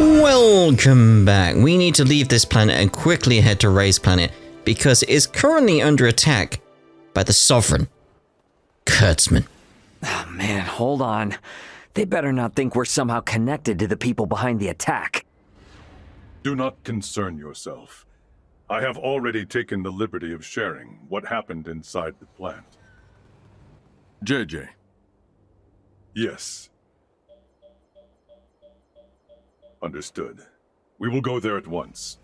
Welcome back. We need to leave this planet and quickly head to Ray's planet because it is currently under attack by the Sovereign, Kurtzman. Oh, man, hold on. They better not think we're somehow connected to the people behind the attack. Do not concern yourself. I have already taken the liberty of sharing what happened inside the plant. JJ. Yes. Understood. We will go there at once.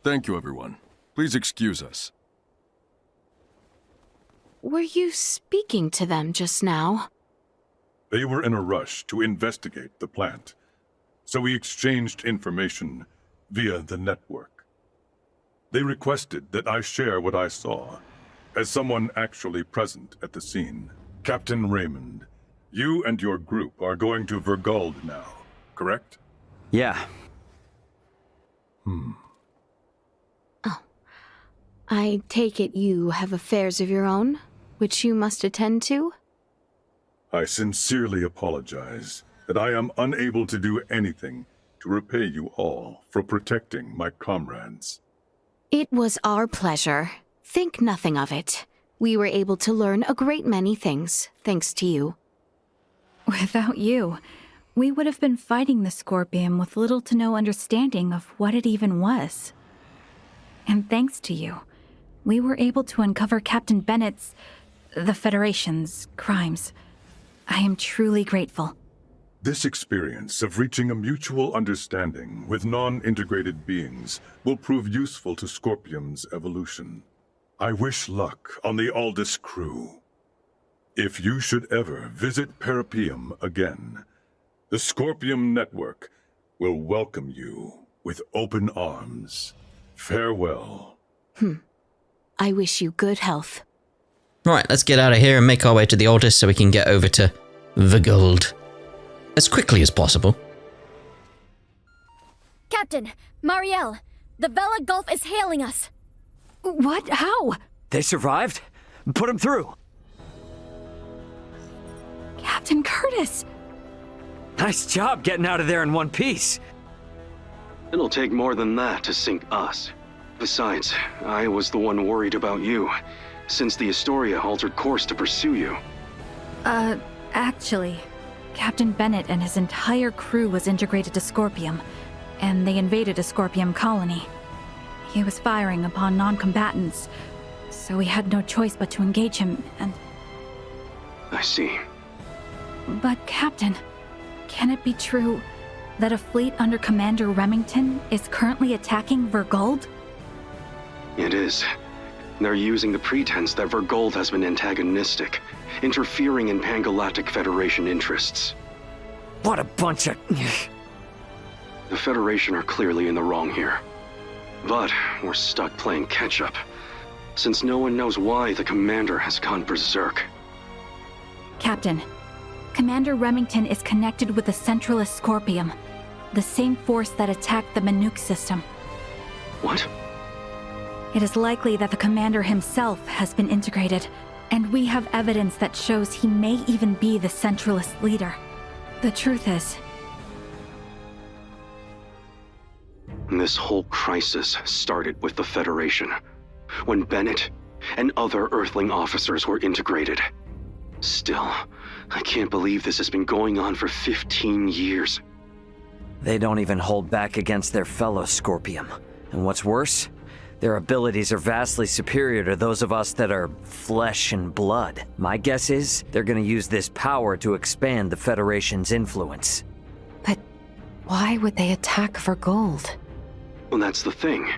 Thank you, everyone. Please excuse us. Were you speaking to them just now? They were in a rush to investigate the plant, so we exchanged information via the network. They requested that I share what I saw, as someone actually present at the scene. Captain Raymond, you and your group are going to Verguld now, correct? Yeah. Oh. I take it you have affairs of your own, which you must attend to? I sincerely apologize that I am unable to do anything to repay you all for protecting my comrades. It was our pleasure. Think nothing of it. We were able to learn a great many things, thanks to you. Without you, we would have been fighting the Scorpion with little to no understanding of what it even was. And thanks to you, we were able to uncover Captain Bennett's, the Federation's, crimes. I am truly grateful. This experience of reaching a mutual understanding with non-integrated beings will prove useful to Scorpium's evolution. I wish luck on the Aldous crew. If you should ever visit Parapeum again, the Scorpium Network will welcome you with open arms. Farewell. I wish you good health. Right, let's get out of here and make our way to the Aldous so we can get over to Verguld as quickly as possible. Captain, Marielle, the Vela Gulf is hailing us. What? How? They survived? Put them through. Captain Curtis! Nice job getting out of there in one piece. It'll take more than that to sink us. Besides, I was the one worried about you, since the Astoria altered course to pursue you. Actually, Captain Bennett and his entire crew was integrated to Scorpium, and they invaded a Scorpium colony. He was firing upon non-combatants, so we had no choice but to engage him, and... I see. But, Captain, can it be true that a fleet under Commander Remington is currently attacking Verguld? It is. They're using the pretense that Verguld has been antagonistic, interfering in Pangalactic Federation interests. What a bunch of... The Federation are clearly in the wrong here. But we're stuck playing catch-up, since no one knows why the Commander has gone berserk. Captain, Commander Remington is connected with the Centralist Scorpium, the same force that attacked the Manuk system. What? It is likely that the Commander himself has been integrated, and we have evidence that shows he may even be the Centralist leader. The truth is... This whole crisis started with the Federation, when Bennett and other Earthling officers were integrated. Still, I can't believe this has been going on for 15 years. They don't even hold back against their fellow Scorpium. And what's worse, their abilities are vastly superior to those of us that are flesh and blood. My guess is they're gonna use this power to expand the Federation's influence. But why would they attack Verguld? Well, that's the thing.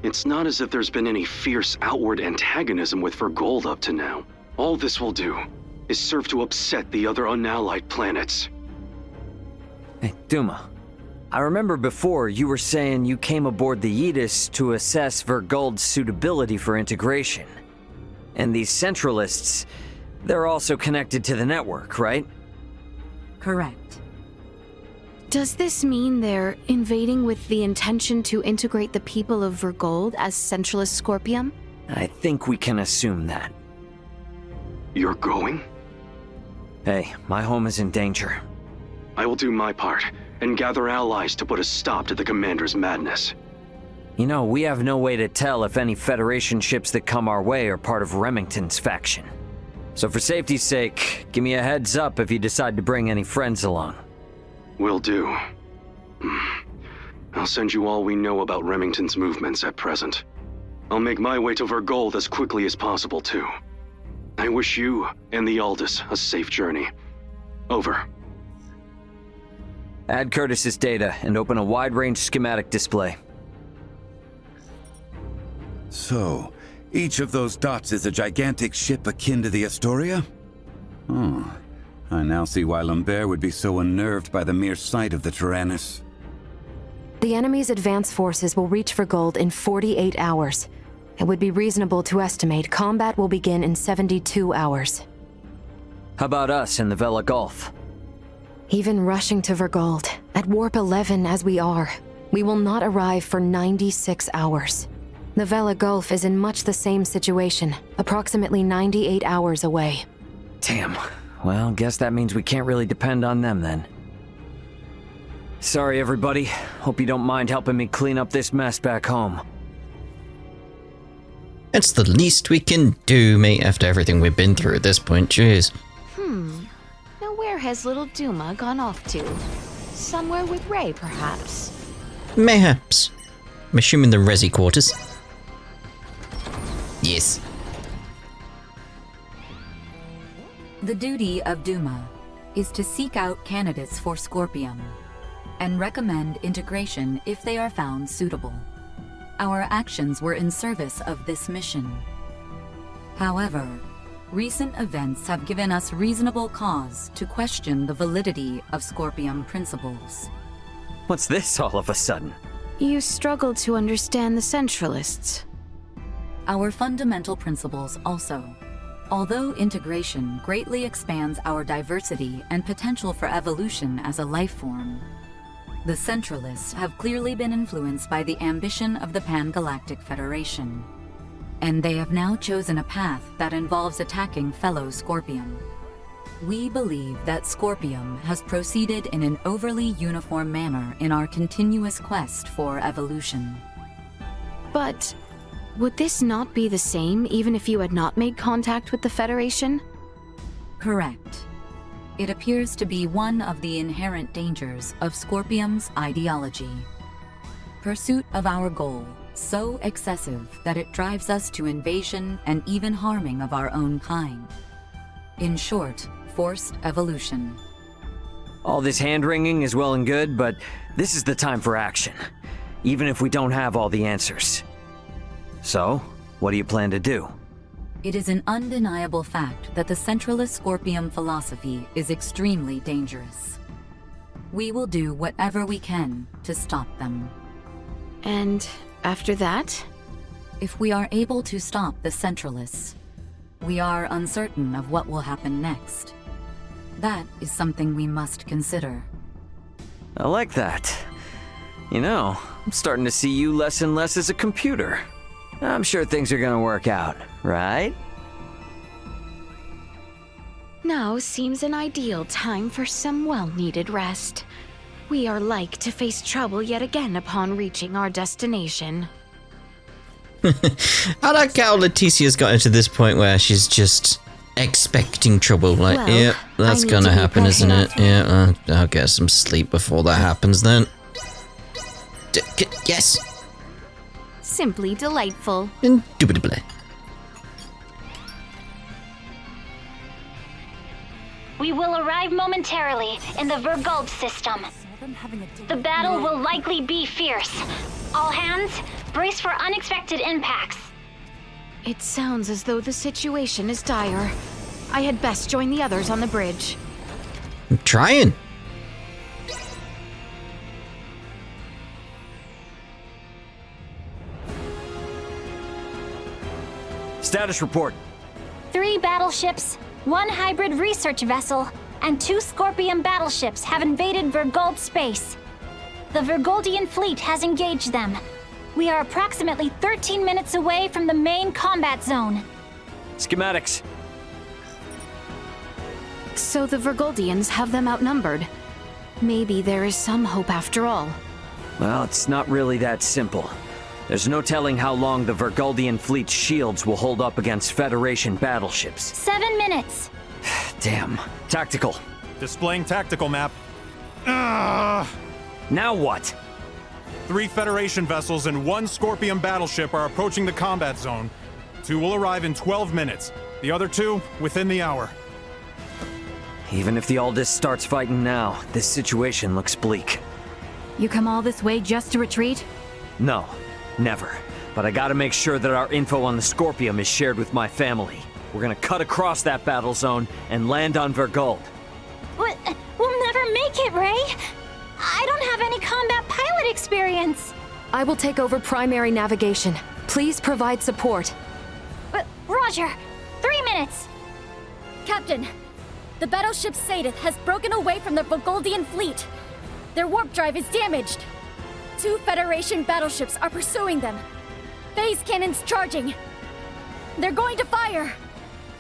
It's not as if there's been any fierce outward antagonism with Verguld up to now. All this will do is serve to upset the other unallied planets. Hey, Duma. I remember before you were saying you came aboard the Aegis to assess Verguld's suitability for integration. And these Centralists, they're also connected to the network, right? Correct. Does this mean they're invading with the intention to integrate the people of Verguld as Centralist Scorpium? I think we can assume that. You're going? Hey, my home is in danger. I will do my part, and gather allies to put a stop to the commander's madness. You know, we have no way to tell if any Federation ships that come our way are part of Remington's faction. So for safety's sake, give me a heads up if you decide to bring any friends along. Will do. I'll send you all we know about Remington's movements at present. I'll make my way to Verguld as quickly as possible, too. I wish you and the Aldous a safe journey. Over. Add Curtis's data and open a wide-range schematic display. So, each of those dots is a gigantic ship akin to the Astoria? Oh, I now see why Lambert would be so unnerved by the mere sight of the Tyrannus. The enemy's advance forces will reach Verguld in 48 hours. It would be reasonable to estimate combat will begin in 72 hours. How about us in the Vela Gulf? Even rushing to Verguld, at Warp 11 as we are, we will not arrive for 96 hours. The Vela Gulf is in much the same situation, approximately 98 hours away. Damn. Well, guess that means we can't really depend on them then. Sorry, everybody. Hope you don't mind helping me clean up this mess back home. It's the least we can do, mate, after everything we've been through at this point. Jeez. Now where has little Duma gone off to? Somewhere with Ray, perhaps? Mayhaps. I'm assuming the Resi quarters. Yes. The duty of Duma is to seek out candidates for Scorpium and recommend integration if they are found suitable. Our actions were in service of this mission. However, recent events have given us reasonable cause to question the validity of Scorpium principles. What's this all of a sudden? You struggle to understand the Centralists. Our fundamental principles also. Although integration greatly expands our diversity and potential for evolution as a life form, the Centralists have clearly been influenced by the ambition of the Pangalactic Federation, and they have now chosen a path that involves attacking fellow Scorpium. We believe that Scorpium has proceeded in an overly uniform manner in our continuous quest for evolution. But would this not be the same even if you had not made contact with the Federation? Correct. It appears to be one of the inherent dangers of Scorpium's ideology. Pursuit of our goal, so excessive that it drives us to invasion and even harming of our own kind. In short, forced evolution. All this hand-wringing is well and good, but this is the time for action, even if we don't have all the answers. So, what do you plan to do? It is an undeniable fact that the Centralist Scorpium philosophy is extremely dangerous. We will do whatever we can to stop them. And after that? If we are able to stop the Centralists, we are uncertain of what will happen next. That is something we must consider. I like that. You know, I'm starting to see you less and less as a computer. I'm sure things are gonna work out, right? Now seems an ideal time for some well-needed rest. We are like to face trouble yet again upon reaching our destination. I like how Laeticia's gotten to this point where she's just expecting trouble. Like, Well, yeah, that's I need gonna to be happen, isn't it? prepared. Yeah, I'll get some sleep before that happens then. Yes. Simply delightful. Indubitably. We will arrive momentarily in the Verguld system. The battle will likely be fierce. All hands, brace for unexpected impacts. It sounds as though the situation is dire. I had best join the others on the bridge. I'm trying. Status report. 3 battleships, 1 hybrid research vessel, and 2 Scorpion battleships have invaded Verguld space. The Verguldian fleet has engaged them. We are approximately 13 minutes away from the main combat zone. Schematics. So the Verguldians have them outnumbered. Maybe there is some hope after all. Well, it's not really that simple. There's no telling how long the Verguldian fleet's shields will hold up against Federation battleships. 7 minutes. Damn. Tactical. Displaying tactical map. Ugh. Now what? 3 Federation vessels and 1 Scorpion battleship are approaching the combat zone. 2 will arrive in 12 minutes. The other 2 within the hour. Even if the Aldous starts fighting now, this situation looks bleak. You come all this way just to retreat? No, never. But I gotta make sure that our info on the Scorpion is shared with my family. We're gonna cut across that battle zone and land on Verguld. We'll never make it, Ray. I don't have any combat pilot experience. I will take over primary navigation. Please provide support. Roger. 3 minutes. Captain, the battleship Sadith has broken away from the Verguldian fleet. Their warp drive is damaged. 2 Federation battleships are pursuing them. Phase cannons charging. They're going to fire.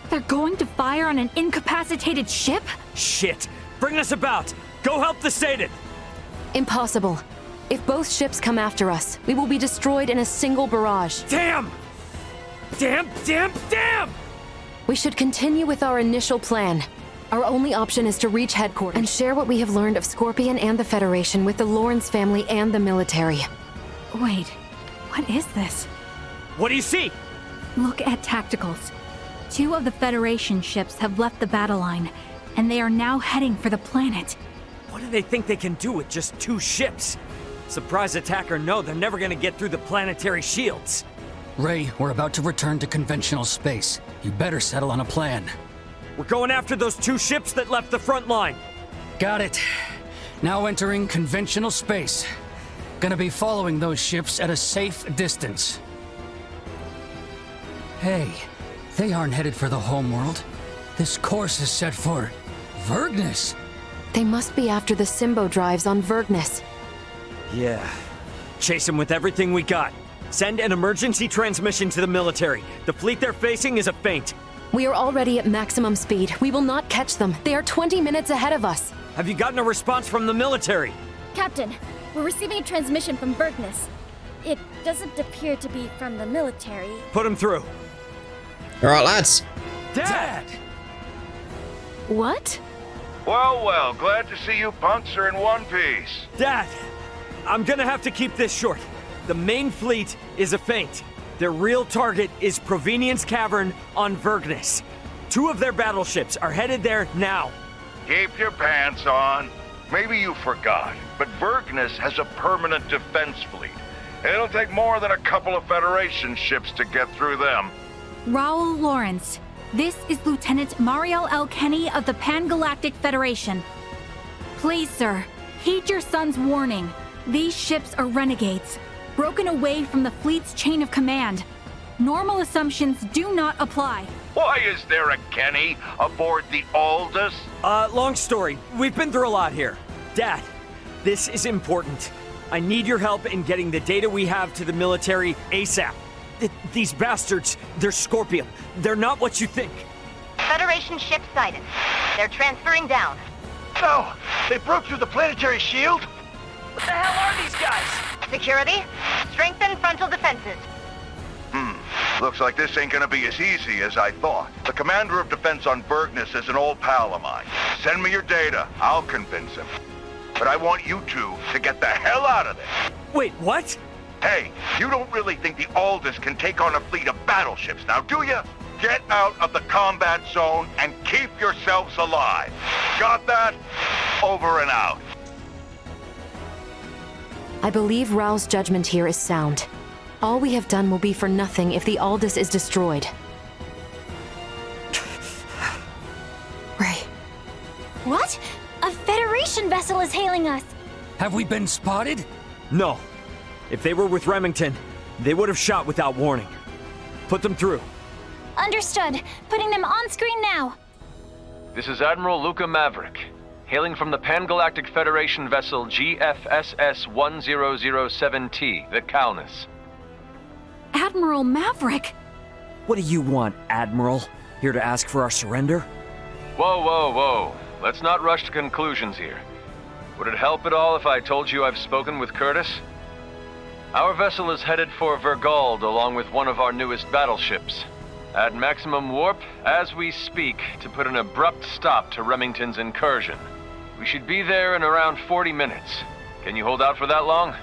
They're going to fire on an incapacitated ship? Shit! Bring us about! Go help the Sadith! Impossible. If both ships come after us, we will be destroyed in a single barrage. Damn! Damn! We should continue with our initial plan. Our only option is to reach headquarters and share what we have learned of Scorpion and the Federation with the Lawrence family and the military. Wait, what is this? What do you see? Look at tacticals. 2 of the Federation ships have left the battle line, and they are now heading for the planet. What do they think they can do with just 2 ships? Surprise attack or no, they're never gonna get through the planetary shields. Ray, we're about to return to conventional space. You better settle on a plan. We're going after those 2 ships that left the front line. Got it. Now entering conventional space. Gonna be following those ships at a safe distance. Hey, they aren't headed for the homeworld. This course is set for Vergnes. They must be after the Symbo drives on Vergnes. Yeah. Chase them with everything we got. Send an emergency transmission to the military. The fleet they're facing is a feint. We are already at maximum speed. We will not catch them. They are 20 minutes ahead of us. Have you gotten a response from the military? Captain, we're receiving a transmission from Vergnes. It doesn't appear to be from the military. Put them through. Alright, lads. Dad! What? Well, glad to see you punks are in one piece. Dad, I'm gonna have to keep this short. The main fleet is a feint. Their real target is Provenience Cavern on Vergnes. 2 of their battleships are headed there now. Keep your pants on. Maybe you forgot, but Vergnes has a permanent defense fleet. It'll take more than a couple of Federation ships to get through them. Raymond Lawrence, this is Lieutenant Mariel L. Kenny of the Pangalactic Federation. Please, sir, heed your son's warning. These ships are renegades, broken away from the fleet's chain of command. Normal assumptions do not apply. Why is there a Kenny aboard the Aldous? Long story. We've been through a lot here. Dad, this is important. I need your help in getting the data we have to the military ASAP. These bastards, they're Scorpion. They're not what you think. Federation ship sighted. They're transferring down. No! They broke through the planetary shield? What the hell are these guys? Security, strengthen frontal defenses. Looks like this ain't gonna be as easy as I thought. The commander of defense on Vergnes is an old pal of mine. Send me your data. I'll convince him. But I want you 2 to get the hell out of there. Wait, what? Hey, you don't really think the Aldous can take on a fleet of battleships now, do you? Get out of the combat zone and keep yourselves alive. Got that? Over and out. I believe Rao's judgment here is sound. All we have done will be for nothing if the Aldous is destroyed. Ray. What? A Federation vessel is hailing us. Have we been spotted? No. If they were with Remington, they would have shot without warning. Put them through. Understood. Putting them on screen now. This is Admiral Luca Maverick, hailing from the Pangalactic Federation vessel GFSS-1007T, the Calnus. Admiral Maverick! What do you want, Admiral? Here to ask for our surrender? Whoa. Let's not rush to conclusions here. Would it help at all if I told you I've spoken with Curtis? Our vessel is headed for Verguld along with one of our newest battleships. At maximum warp, as we speak, to put an abrupt stop to Remington's incursion. We should be there in around 40 minutes. Can you hold out for that long?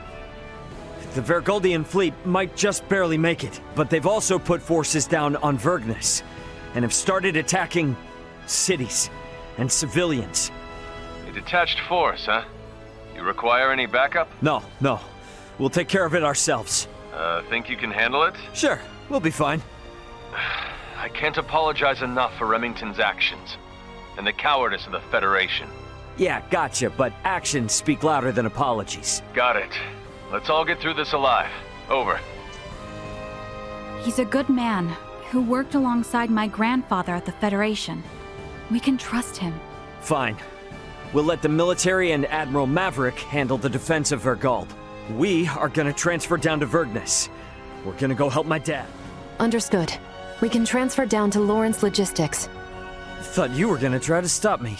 The Verguldian fleet might just barely make it, but they've also put forces down on Vergnes, and have started attacking cities and civilians. A detached force, huh? You require any backup? No. We'll take care of it ourselves. Think you can handle it? Sure, we'll be fine. I can't apologize enough for Remington's actions, and the cowardice of the Federation. Yeah, gotcha, but actions speak louder than apologies. Got it. Let's all get through this alive. Over. He's a good man who worked alongside my grandfather at the Federation. We can trust him. Fine. We'll let the military and Admiral Maverick handle the defense of Verguld. We are gonna transfer down to Vergnes. We're gonna go help my dad. Understood. We can transfer down to Lawrence Logistics. Thought you were gonna try to stop me.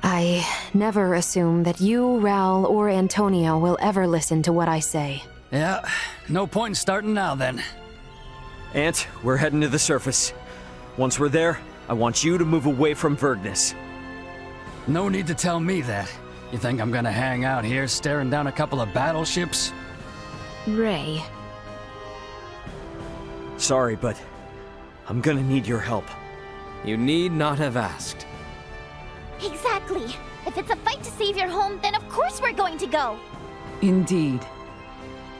I never assume that you, Raul, or Antonio will ever listen to what I say. Yeah, no point in starting now then. Ant, we're heading to the surface. Once we're there, I want you to move away from Vergnes. No need to tell me that. You think I'm gonna hang out here staring down a couple of battleships? Ray. Sorry, but I'm gonna need your help. You need not have asked. Exactly. If it's a fight to save your home, then of course we're going to go. Indeed.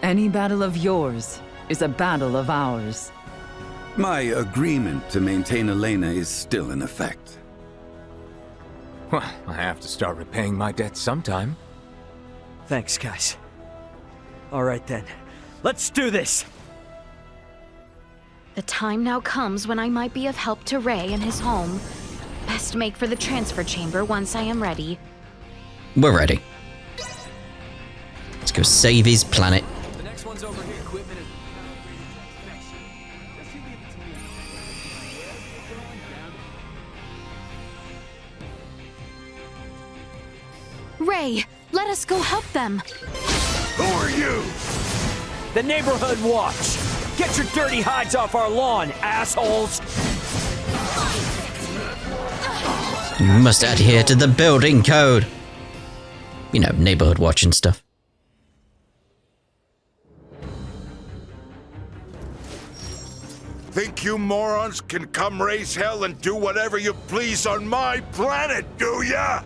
Any battle of yours is a battle of ours. My agreement to maintain Elena is still in effect. Well, I have to start repaying my debts sometime. Thanks, guys. All right then. Let's do this! The time now comes when I might be of help to Ray and his home. Best make for the transfer chamber once I am ready. We're ready. Let's go save his planet. The next one's over here. Equipment is... Ray, let us go help them. Who are you? The Neighborhood Watch! Get your dirty hides off our lawn, assholes! You must adhere to the building code. You know, neighborhood watch and stuff. Think you morons can come raise hell and do whatever you please on my planet, do ya?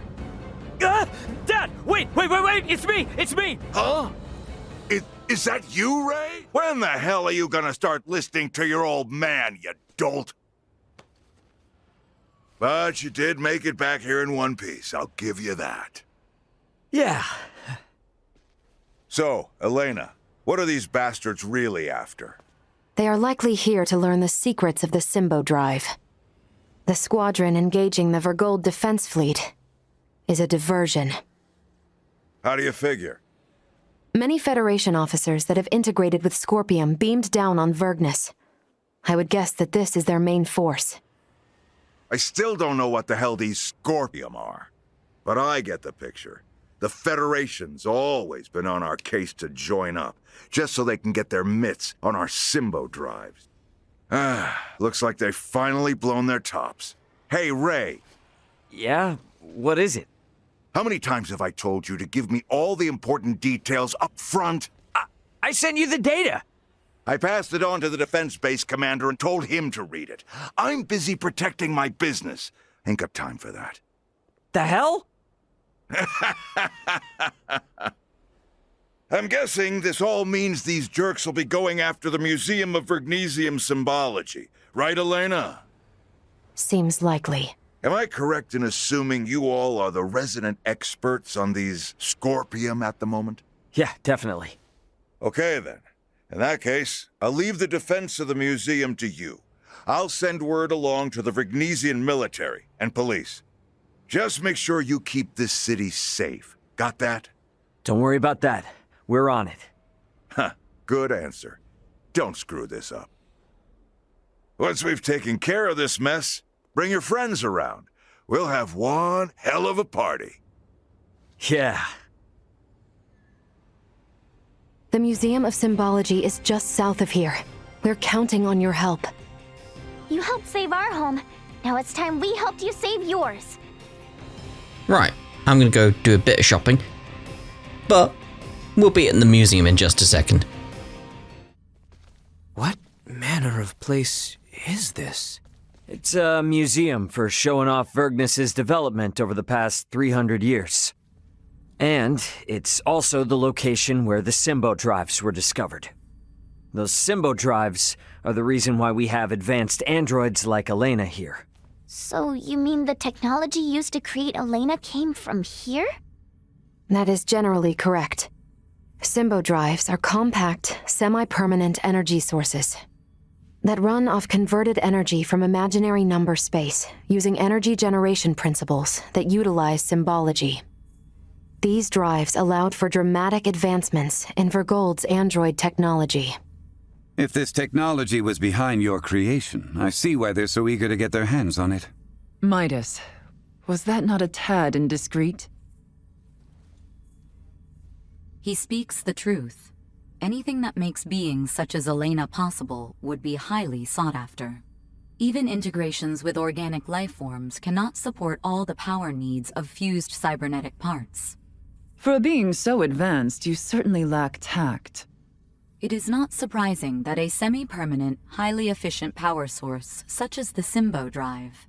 Dad! Wait! It's me! Huh? Is that you, Ray? When the hell are you gonna start listening to your old man, you dolt? But you did make it back here in one piece, I'll give you that. Yeah. So, Elena, what are these bastards really after? They are likely here to learn the secrets of the Symbo Drive. The squadron engaging the Verguld defense fleet is a diversion. How do you figure? Many Federation officers that have integrated with Scorpium beamed down on Vergnes. I would guess that this is their main force. I still don't know what the hell these Scorpium are. But I get the picture. The Federation's always been on our case to join up, just so they can get their mitts on our Symbo drives. Looks like they've finally blown their tops. Hey, Ray. Yeah? What is it? How many times have I told you to give me all the important details up front? I sent you the data! I passed it on to the defense base commander and told him to read it. I'm busy protecting my business. Ain't got time for that. The hell? I'm guessing this all means these jerks will be going after the Museum of Vergnesium Symbology. Right, Elena? Seems likely. Am I correct in assuming you all are the resident experts on these Scorpium at the moment? Yeah, definitely. Okay, then. In that case, I'll leave the defense of the museum to you. I'll send word along to the Vergnesian military and police. Just make sure you keep this city safe. Got that? Don't worry about that. We're on it. Huh, good answer. Don't screw this up. Once we've taken care of this mess, bring your friends around. We'll have one hell of a party. Yeah, The Museum of Symbology is just south of here. We're counting on your help. You helped save our home. Now it's time we helped you save yours. Right, I'm gonna go do a bit of shopping. But we'll be in the museum in just a second. What manner of place is this? It's a museum for showing off Vergnis's development over the past 300 years. And it's also the location where the Symbo drives were discovered. Those Symbo drives are the reason why we have advanced androids like Elena here. So you mean the technology used to create Elena came from here? That is generally correct. Symbo drives are compact, semi-permanent energy sources that run off converted energy from imaginary number space using energy generation principles that utilize symbology. These drives allowed for dramatic advancements in Verguld's android technology. If this technology was behind your creation, I see why they're so eager to get their hands on it. Midas, was that not a tad indiscreet? He speaks the truth. Anything that makes beings such as Elena possible would be highly sought after. Even integrations with organic life forms cannot support all the power needs of fused cybernetic parts. For a being so advanced, you certainly lack tact. It is not surprising that a semi-permanent, highly efficient power source, such as the Symbo drive,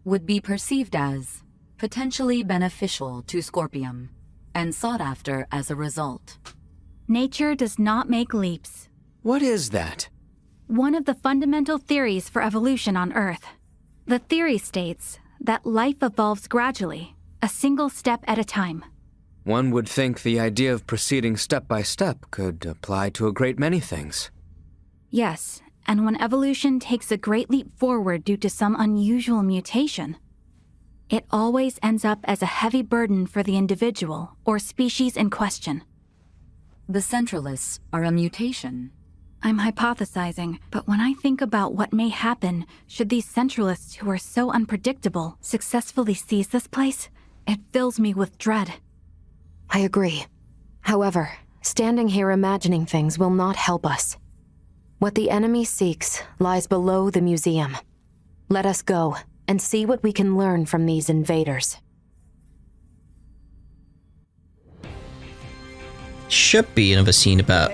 would be perceived as potentially beneficial to Scorpium, and sought after as a result. Nature does not make leaps. What is that? One of the fundamental theories for evolution on Earth. The theory states that life evolves gradually, a single step at a time. One would think the idea of proceeding step by step could apply to a great many things. Yes, and when evolution takes a great leap forward due to some unusual mutation, it always ends up as a heavy burden for the individual or species in question. The Centralists are a mutation. I'm hypothesizing, but when I think about what may happen should these Centralists who are so unpredictable successfully seize this place, it fills me with dread. I agree. However, standing here imagining things will not help us. What the enemy seeks lies below the museum. Let us go and see what we can learn from these invaders. Should be another scene about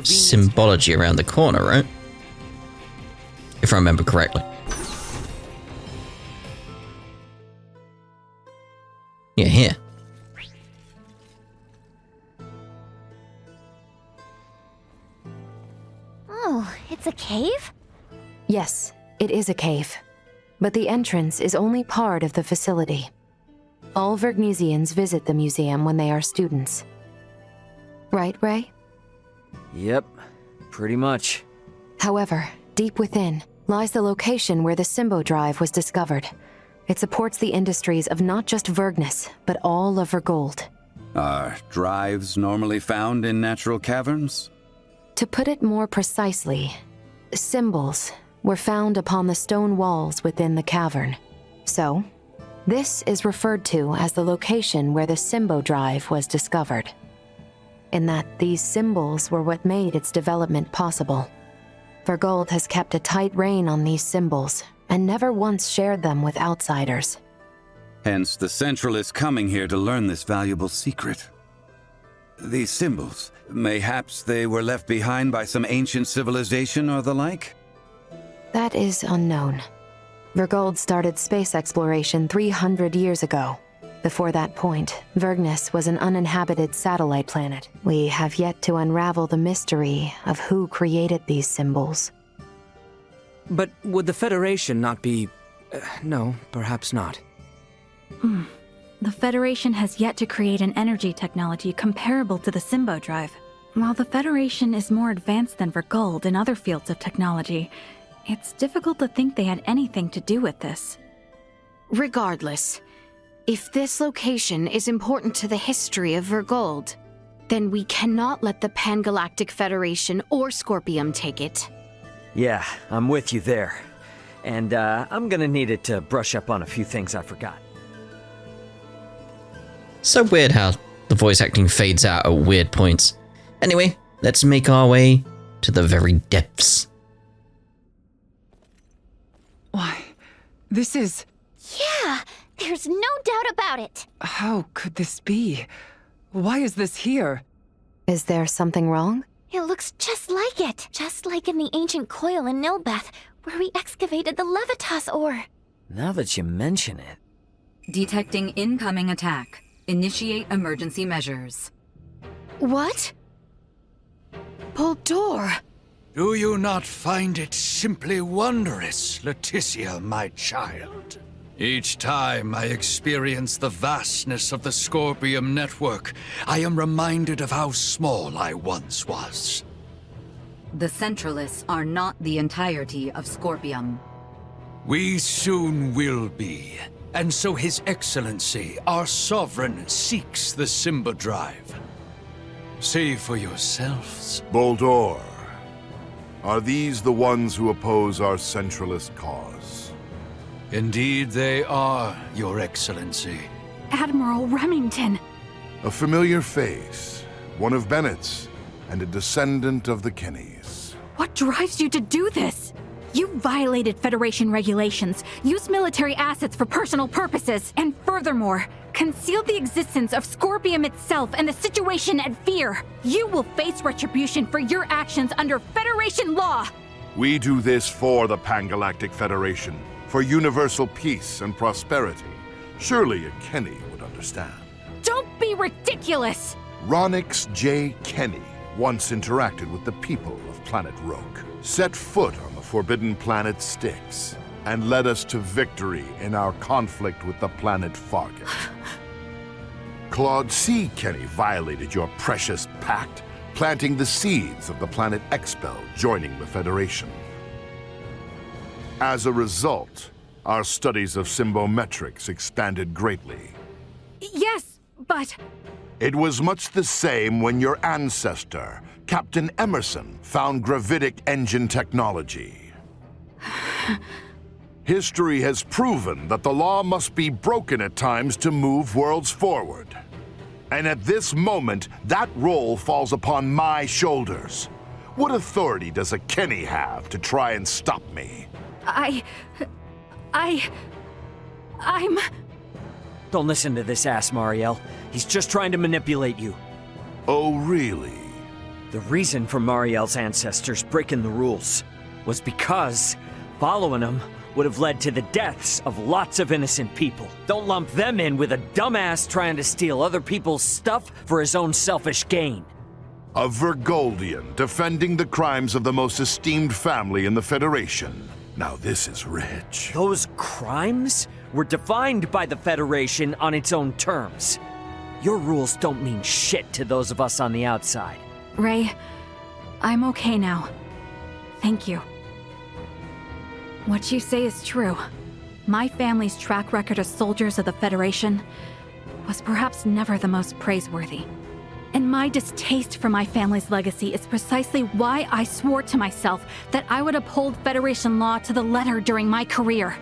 symbology around the corner, right? If I remember correctly. Yeah, here. Oh, it's a cave? Yes, it is a cave. But the entrance is only part of the facility. All Vergnesians visit the museum when they are students. Right, Ray? Yep, pretty much. However, deep within lies the location where the Symbo drive was discovered. It supports the industries of not just Vergnes, but all of Verguld. Are drives normally found in natural caverns? To put it more precisely, symbols were found upon the stone walls within the cavern. So, this is referred to as the location where the Symbo drive was discovered. In that these symbols were what made its development possible. Verguld has kept a tight rein on these symbols and never once shared them with outsiders. Hence the Centralists coming here to learn this valuable secret. These symbols, mayhaps they were left behind by some ancient civilization or the like? That is unknown. Verguld started space exploration 300 years ago. Before that point, Vergnes was an uninhabited satellite planet. We have yet to unravel the mystery of who created these symbols. But would the Federation not be... no, perhaps not. The Federation has yet to create an energy technology comparable to the Symbo drive. While the Federation is more advanced than Verguld in other fields of technology, it's difficult to think they had anything to do with this. Regardless, if this location is important to the history of Verguld, then we cannot let the Pangalactic Federation or Scorpium take it. Yeah, I'm with you there. And I'm gonna need it to brush up on a few things I forgot. So weird how the voice acting fades out at weird points. Anyway, let's make our way to the very depths. Why, this is... Yeah, there's no doubt about it. How could this be? Why is this here? Is there something wrong? It looks just like it. Just like in the ancient coil in Nilbeth, where we excavated the Levitas ore. Now that you mention it... Detecting incoming attack. Initiate emergency measures. What? Buldur! Do you not find it simply wondrous, Laeticia, my child? Each time I experience the vastness of the Scorpium network, I am reminded of how small I once was. The Centralists are not the entirety of Scorpium. We soon will be. And so His Excellency, our Sovereign, seeks the Simba Drive. See for yourselves. Buldur, are these the ones who oppose our centralist cause? Indeed they are, Your Excellency. Admiral Remington. A familiar face, one of Bennett's, and a descendant of the Kennys. What drives you to do this? You violated Federation regulations, used military assets for personal purposes, and furthermore, concealed the existence of Scorpium itself and the situation at Fear. You will face retribution for your actions under Federation law! We do this for the Pangalactic Federation, for universal peace and prosperity. Surely a Kenny would understand. Don't be ridiculous! Ronix J. Kenny once interacted with the people of planet Roke, set foot on the forbidden planet Styx, and led us to victory in our conflict with the planet Fargate. Claude C. Kenny violated your precious pact, planting the seeds of the planet Expel joining the Federation. As a result, our studies of symbometrics expanded greatly. Yes, but... It was much the same when your ancestor, Captain Emerson, found gravitic engine technology. History has proven that the law must be broken at times to move worlds forward. And at this moment, that role falls upon my shoulders. What authority does a Kenny have to try and stop me? I'm... Don't listen to this ass, Mariel. He's just trying to manipulate you. Oh, really? The reason for Mariel's ancestors breaking the rules was because following them would have led to the deaths of lots of innocent people. Don't lump them in with a dumbass trying to steal other people's stuff for his own selfish gain. A Verguldian defending the crimes of the most esteemed family in the Federation. Now this is rich. Those crimes were defined by the Federation on its own terms. Your rules don't mean shit to those of us on the outside. Ray, I'm okay now. Thank you. What you say is true. My family's track record as soldiers of the Federation was perhaps never the most praiseworthy. And my distaste for my family's legacy is precisely why I swore to myself that I would uphold Federation law to the letter during my career.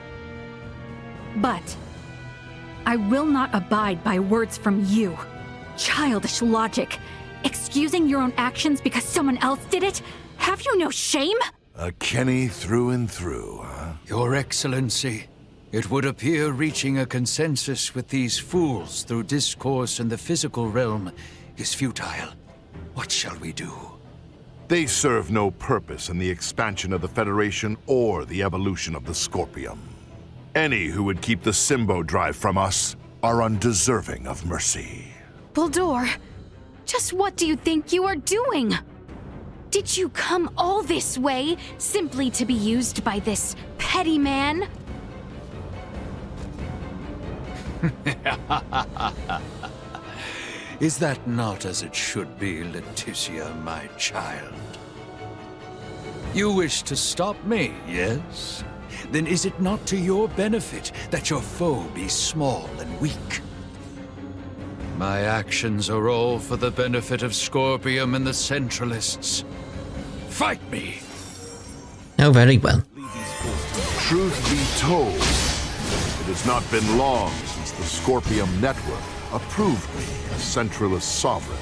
But I will not abide by words from you. Childish logic. Excusing your own actions because someone else did it? Have you no shame? A Kenny through and through, huh? Your Excellency, it would appear reaching a consensus with these fools through discourse in the physical realm is futile. What shall we do? They serve no purpose in the expansion of the Federation or the evolution of the Scorpium. Any who would keep the Symbo Drive from us are undeserving of mercy. Buldur, just what do you think you are doing? Did you come all this way simply to be used by this petty man? Is that not as it should be, Laeticia, my child? You wish to stop me, yes? Then is it not to your benefit that your foe be small and weak? My actions are all for the benefit of Scorpium and the Centralists. Fight me! Oh, very well. Truth be told, it has not been long since the Scorpium Network approved me as Centralist Sovereign.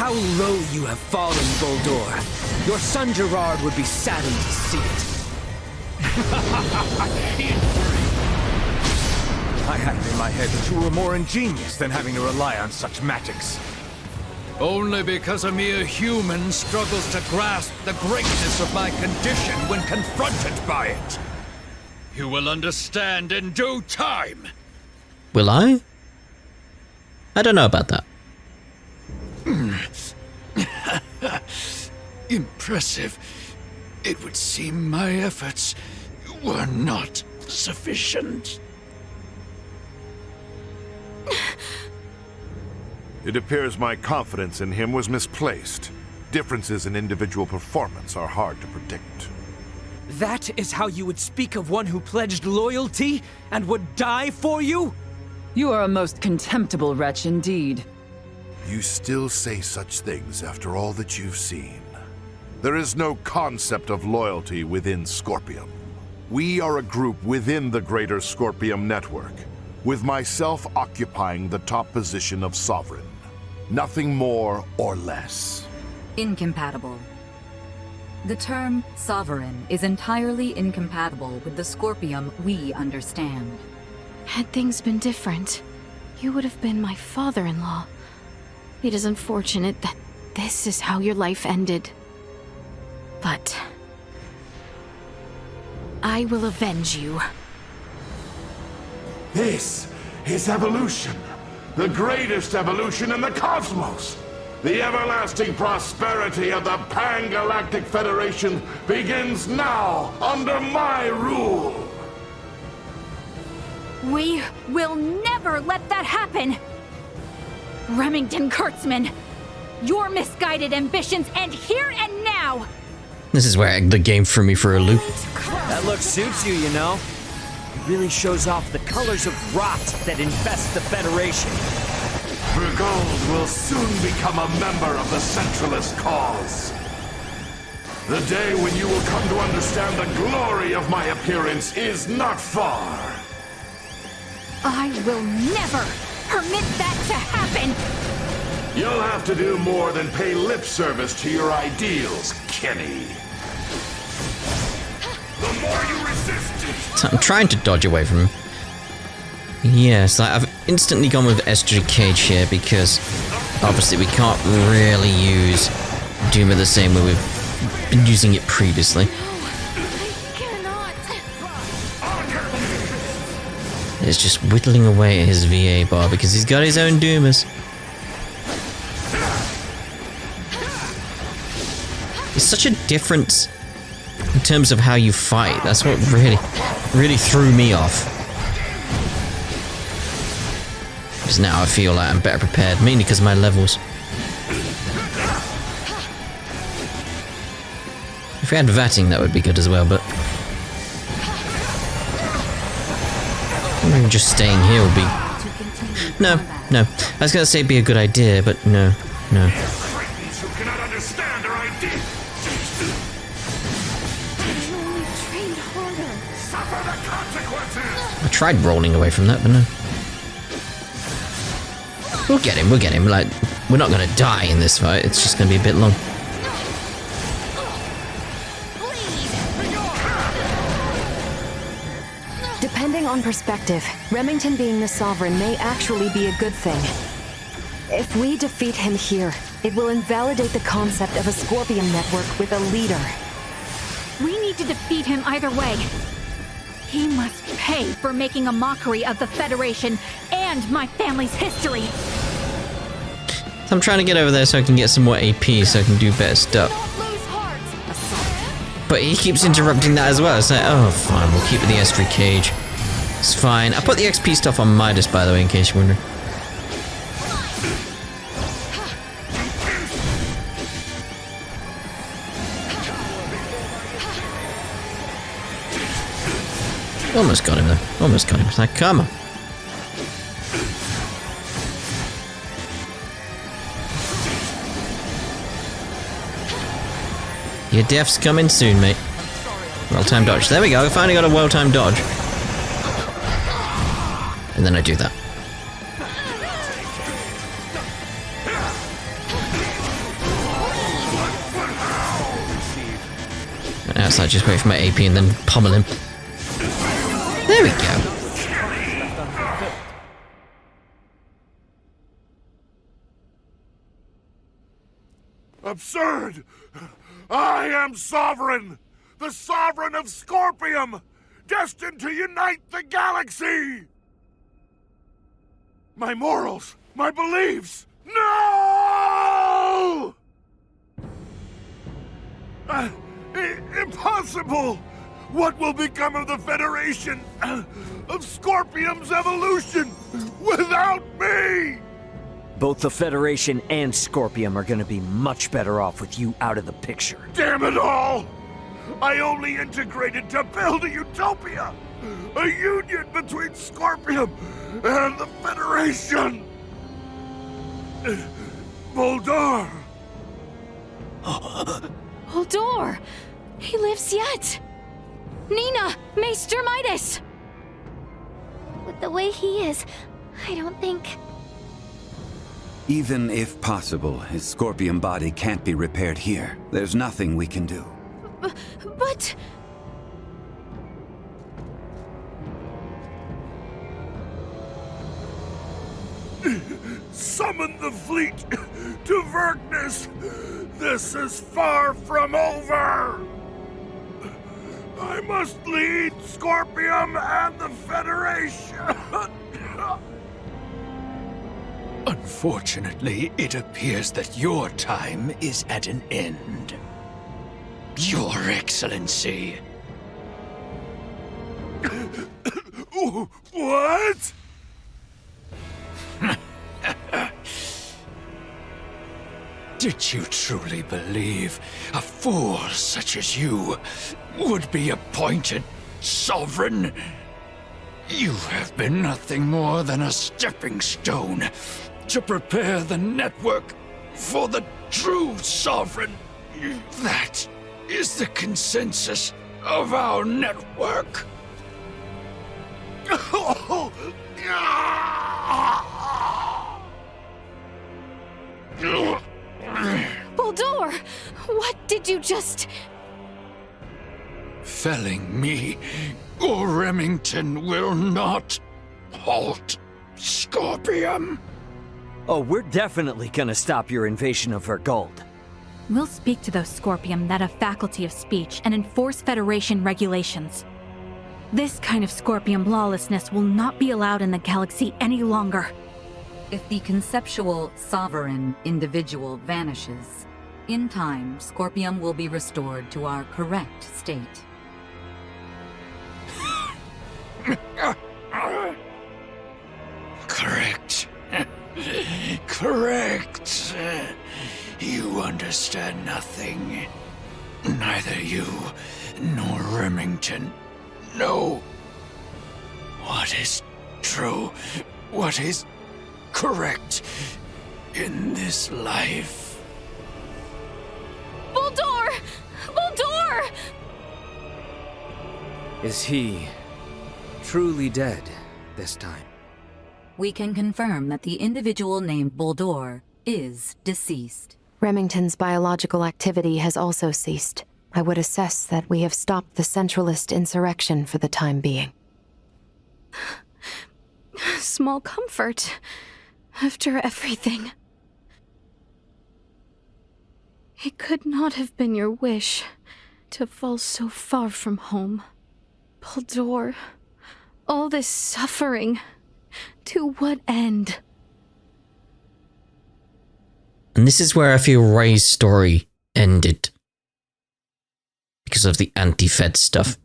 How low you have fallen, Goldor. Your son Gerard would be saddened to see it. I had it in my head that you were more ingenious than having to rely on such magics. Only because a mere human struggles to grasp the greatness of my condition when confronted by it. You will understand in due time. Will I? I don't know about that. Impressive. It would seem my efforts were not sufficient. It appears my confidence in him was misplaced. Differences in individual performance are hard to predict. That is how you would speak of one who pledged loyalty and would die for you? You are a most contemptible wretch indeed. You still say such things after all that you've seen. There is no concept of loyalty within Scorpium. We are a group within the greater Scorpium network, with myself occupying the top position of Sovereign. Nothing more or less. Incompatible. The term sovereign is entirely incompatible with the Scorpium we understand. Had things been different, you would have been my father-in-law. It is unfortunate that this is how your life ended. But I will avenge you. This is evolution. The greatest evolution in the cosmos. The everlasting prosperity of the Pangalactic Federation begins now under my rule. We will never let that happen! Remington Kurtzman, your misguided ambitions end here and now! This is where the game threw me for a loop. That look suits you, you know. It really shows off the colors of rot that infest the Federation. Verguld will soon become a member of the Centralist cause. The day when you will come to understand the glory of my appearance is not far. I will never permit that to happen! You'll have to do more than pay lip service to your ideals, Kenny. The more you resist it, So I'm trying to dodge away from him. Yes, I've instantly gone with SG Cage here because obviously we can't really use Duma the same way we've been using it previously. It's just whittling away at his VA bar because he's got his own Dumas. It's such a difference in terms of how you fight. That's what really threw me off. Because now I feel like I'm better prepared, mainly because of my levels. If we had vatting, that would be good as well, but maybe just staying here would be... No. I was going to say it'd be a good idea, but no. I tried rolling away from that, but no. We'll get him. Like, we're not going to die in this fight. It's just going to be a bit long. Depending on perspective, Remington being the Sovereign may actually be a good thing. If we defeat him here, it will invalidate the concept of a Scorpion network with a leader. We need to defeat him either way. He must pay for making a mockery of the Federation and my family's history. So I'm trying to get over there so I can get some more AP so I can do better stuff. But he keeps interrupting that as well. It's like, oh, fine, we'll keep it the S3 Cage. It's fine. I put the XP stuff on Midas, by the way, in case you're wondering. Almost got him, though. Almost got him. It's like, come on. Your death's coming soon, mate. Well-timed dodge. There we go. I finally got a well-timed dodge. And then I do that. So I just wait for my AP and then pummel him. There we go. Absurd! I am sovereign! The sovereign of Scorpium! Destined to unite the galaxy! My morals, my beliefs! No! Impossible! What will become of the Federation, of Scorpium's evolution, without me? Both the Federation and Scorpium are gonna be much better off with you out of the picture. Damn it all! I only integrated to build a utopia! A union between Scorpium and the Federation! Boldor! Boldor! He lives yet! Nina! Maester Midas! With the way he is, I don't think... Even if possible, his Scorpion body can't be repaired here. There's nothing we can do. But... Summon the fleet to Verguld! This is far from over! I must lead Scorpium and the Federation! Unfortunately, it appears that your time is at an end. Your Excellency. What? Did you truly believe a fool such as you would be appointed sovereign? You have been nothing more than a stepping stone to prepare the network for the true sovereign. That is the consensus of our network. Boldor! What did you just... Felling me or Remington will not halt Scorpium. Oh, we're definitely gonna stop your invasion of Verguld. We'll speak to those Scorpium that have faculty of speech and enforce Federation regulations. This kind of Scorpium lawlessness will not be allowed in the galaxy any longer. If the conceptual sovereign individual vanishes, in time, Scorpium will be restored to our correct state. Correct. Correct. You understand nothing. Neither you nor Remington know what is true, what is correct in this life. Boldor! Boldor! Is he truly dead this time? We can confirm that the individual named Boldor is deceased. Remington's biological activity has also ceased. I would assess that we have stopped the Centralist insurrection for the time being. Small comfort. After everything. It could not have been your wish to fall so far from home. Boldor, all this suffering, to what end? And this is where I feel Ray's story ended. Because of the anti-Fed stuff.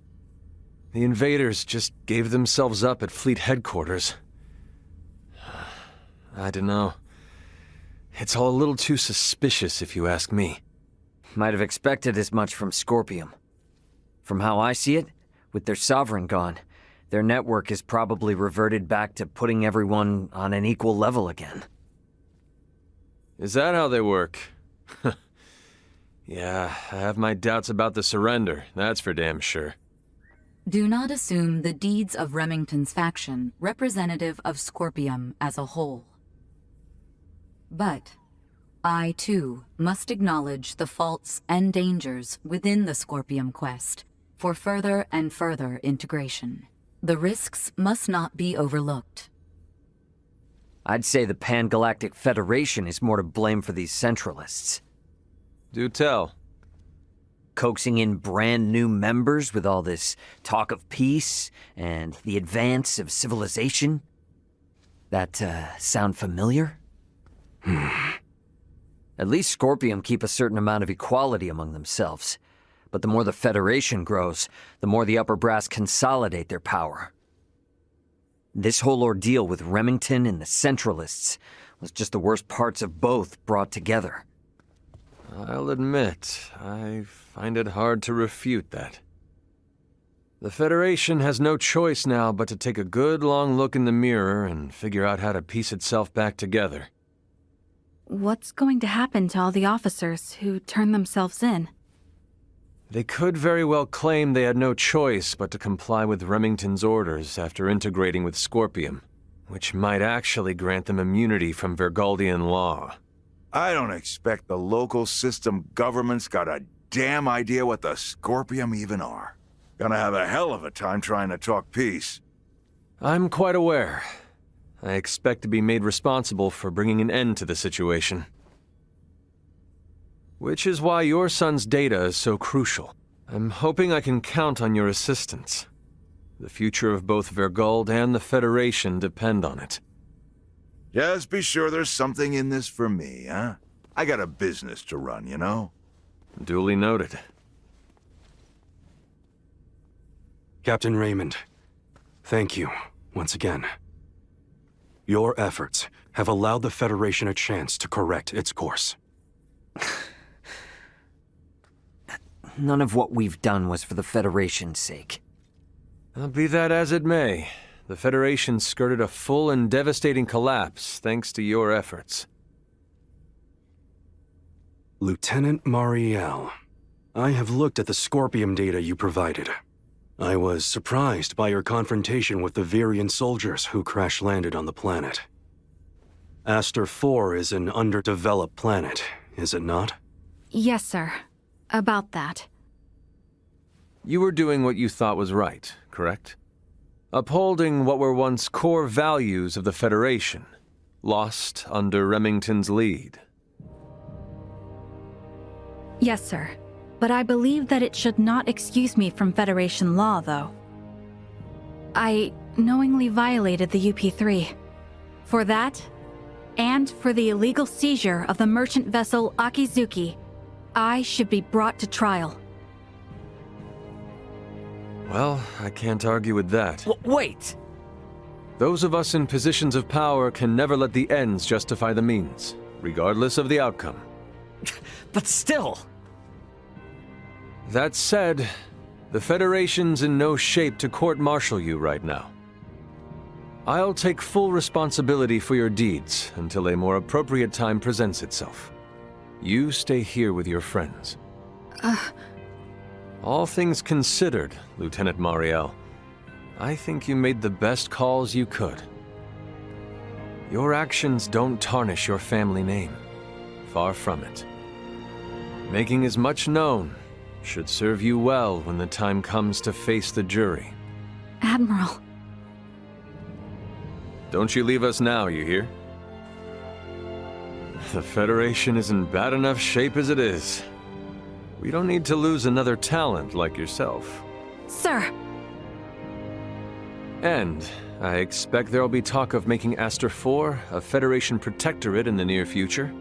The invaders just gave themselves up at fleet headquarters. I don't know. It's all a little too suspicious, if you ask me. Might have expected as much from Scorpium. From how I see it, with their sovereign gone, their network is probably reverted back to putting everyone on an equal level again. Is that how they work? Yeah, I have my doubts about the surrender, that's for damn sure. Do not assume the deeds of Remington's faction representative of Scorpium as a whole. But I, too, must acknowledge the faults and dangers within the Scorpium quest for further and further integration. The risks must not be overlooked. I'd say the Pangalactic Federation is more to blame for these Centralists. Do tell. Coaxing in brand new members with all this talk of peace and the advance of civilization. That, sound familiar? At least Scorpium keep a certain amount of equality among themselves. But the more the Federation grows, the more the upper brass consolidate their power. This whole ordeal with Remington and the Centralists was just the worst parts of both brought together. I'll admit, I find it hard to refute that. The Federation has no choice now but to take a good long look in the mirror and figure out how to piece itself back together. What's going to happen to all the officers who turned themselves in? They could very well claim they had no choice but to comply with Remington's orders after integrating with Scorpium, which might actually grant them immunity from Verguldian law. I don't expect the local system government's got a damn idea what the Scorpium even are. Gonna have a hell of a time trying to talk peace. I'm quite aware. I expect to be made responsible for bringing an end to the situation. Which is why your son's data is so crucial. I'm hoping I can count on your assistance. The future of both Verguld and the Federation depend on it. Just be sure there's something in this for me, huh? I got a business to run, you know? Duly noted. Captain Raymond, thank you, once again. Your efforts have allowed the Federation a chance to correct its course. None of what we've done was for the Federation's sake. Be that as it may, the Federation skirted a full and devastating collapse thanks to your efforts. Lieutenant Mariel, I have looked at the Scorpium data you provided. I was surprised by your confrontation with the Virian soldiers who crash-landed on the planet. Aster 4 is an underdeveloped planet, is it not? Yes, sir. About that. You were doing what you thought was right, correct? Upholding what were once core values of the Federation, lost under Remington's lead. Yes, sir. But I believe that it should not excuse me from Federation law, though. I knowingly violated the UP-3. For that, and for the illegal seizure of the merchant vessel Akizuki, I should be brought to trial. Well, I can't argue with that. Wait! Those of us in positions of power can never let the ends justify the means, regardless of the outcome. But still! That said, the Federation's in no shape to court-martial you right now. I'll take full responsibility for your deeds until a more appropriate time presents itself. You stay here with your friends. All things considered, Lieutenant Mariel, I think you made the best calls you could. Your actions don't tarnish your family name. Far from it. Making as much known should serve you well when the time comes to face the jury. Admiral. Don't you leave us now, you hear? The Federation is in bad enough shape as it is. We don't need to lose another talent like yourself. Sir! And I expect there'll be talk of making Aster 4 a Federation protectorate in the near future.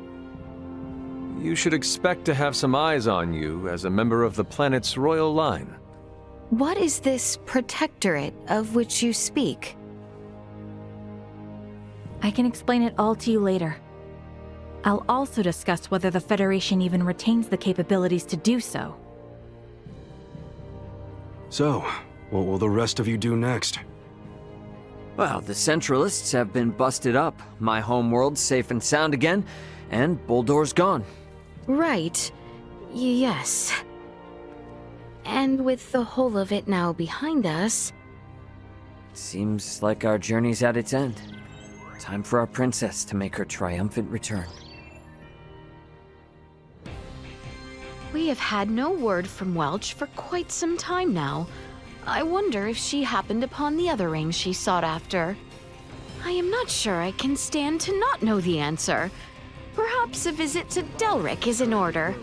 You should expect to have some eyes on you as a member of the planet's royal line. What is this protectorate of which you speak? I can explain it all to you later. I'll also discuss whether the Federation even retains the capabilities to do so. So, what will the rest of you do next? Well, the Centralists have been busted up, my homeworld's safe and sound again, and Buldor's gone. Right. Yes. And with the whole of it now behind us... Seems like our journey's at its end. Time for our princess to make her triumphant return. We have had no word from Welch for quite some time now. I wonder if she happened upon the other ring she sought after. I am not sure I can stand to not know the answer. Perhaps a visit to Delric is in order.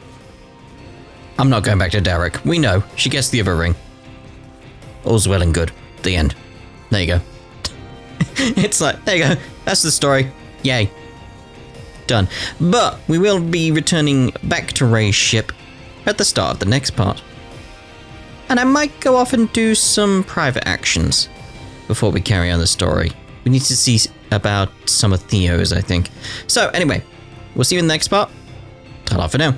I'm not going back to Derek. We know. She gets the other ring. All's well and good. The end. There you go. It's like, there you go. That's the story. Yay. Done. But we will be returning back to Ray's ship at the start of the next part. And I might go off and do some private actions before we carry on the story. We need to see about some of Theo's, I think. So anyway, we'll see you in the next part. Ta-ra for now.